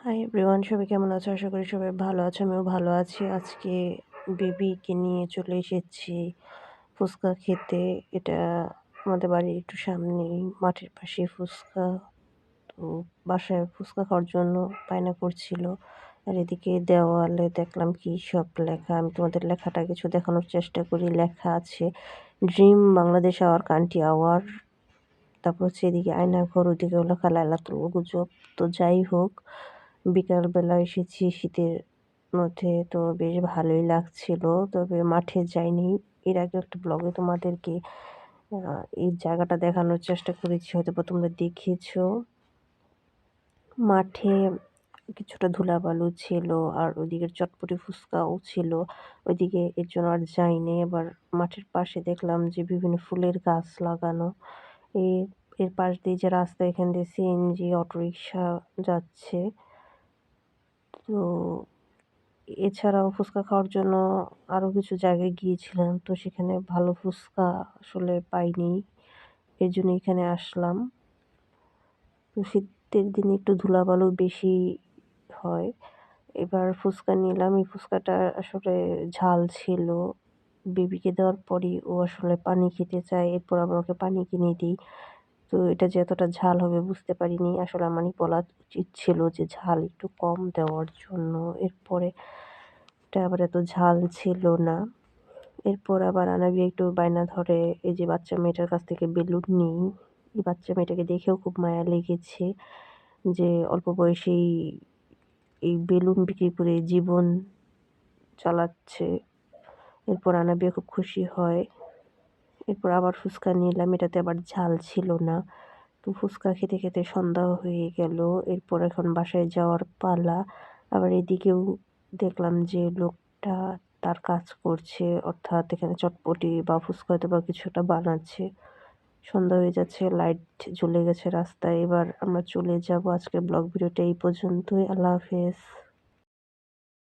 Hi everyone, সবাই কেমন আছো? আশা করি সবাই ভালো আছো। আমিও ভালো আছি। আজকে বেবিকে নিয়ে চলে এসেছি ফুচকা খেতে। এটা আমাদের বাড়ির একটু সামনেই, মাঠের পাশে ফুচকা। তো বাসায় ফুচকা খাওয়ার জন্য বায়না করছিল। আর এদিকে দেওয়ালে দেখলাম কি সব লেখা। আমি তোমাদের লেখাটা কিছু দেখানোর চেষ্টা করি। লেখা আছে dream Bangladesh our country our. তারপর হচ্ছে এদিকে আয়নাঘর, ওইদিকে লেখা লাইলাতুল গুজব। তো যাই হোক, বিকালবেলা এসেছি শীতের মধ্যে, তো বেশ ভালোই লাগছিল। তবে মাঠে যাইনি। এর আগে একটা ব্লগে তোমাদেরকে এই জায়গাটা দেখানোর চেষ্টা করেছি, হয়তোবা তোমরা দেখেছো। মাঠে কিছুটা ধুলাবালু ছিল, আর ওইদিকে চটপটি ফুচকাও ছিল। ওইদিকে এর জন্য আর যাইনি। এবার মাঠের পাশে দেখলাম যে বিভিন্ন ফুলের গাছ লাগানো। এর এর পাশ দিয়ে যে রাস্তা, এখান দিয়ে সিএনজি অটোরিকশা যাচ্ছে। তো এছাড়াও ফুচকা খাওয়ার জন্য আরও কিছু জায়গায় গিয়েছিলাম, তো সেখানে ভালো ফুচকা আসলে পাইনি। এর জন্য এখানে আসলাম। তো শীতের দিনে একটু ধুলাবালু বেশি হয়। এবার ফুচকা নিলাম। এই ফুচকাটা আসলে ঝাল ছিল। বেবিকে দেওয়ার পরই ও আসলে পানি খেতে চায়। এরপর আবার ওকে পানি কিনে দিই। তো এটা যে এতটা ঝাল হবে বুঝতে পারিনি। আসলে আমারই বলা উচিত ছিল যে ঝাল একটু কম দেওয়ার জন্য। এরপরে এটা আবার এত ঝাল ছিল না। এরপর আবার আনাবি একটু বায়না ধরে এই যে বাচ্চা মেয়েটার কাছ থেকে বেলুন নিই। এই বাচ্চা মেয়েটাকে দেখেও খুব মায়া লেগেছে যে অল্প বয়সেই এই বেলুন বিক্রি করে জীবন চালাচ্ছে। এরপর আনাবিয়া খুব খুশি হয়। এরপর আবার ফুচকা নিলাম, এটাতে আবার ঝাল ছিল না। তো ফুচকা খেতে খেতে সন্ধ্যা হয়ে গেল। এরপর এখন বাসায় যাওয়ার পালা। আবার এদিকেও দেখলাম যে লোকটা তার কাজ করছে, অর্থাৎ এখানে চটপটি বা ফুচকা হয়তো বা কিছুটা বানাচ্ছে। সন্ধ্যা হয়ে যাচ্ছে, লাইট জ্বলে গেছে রাস্তায়। এবার আমরা চলে যাব। আজকের ব্লগ ভিডিওটা এই পর্যন্তই। আল্লাহ হাফেজ।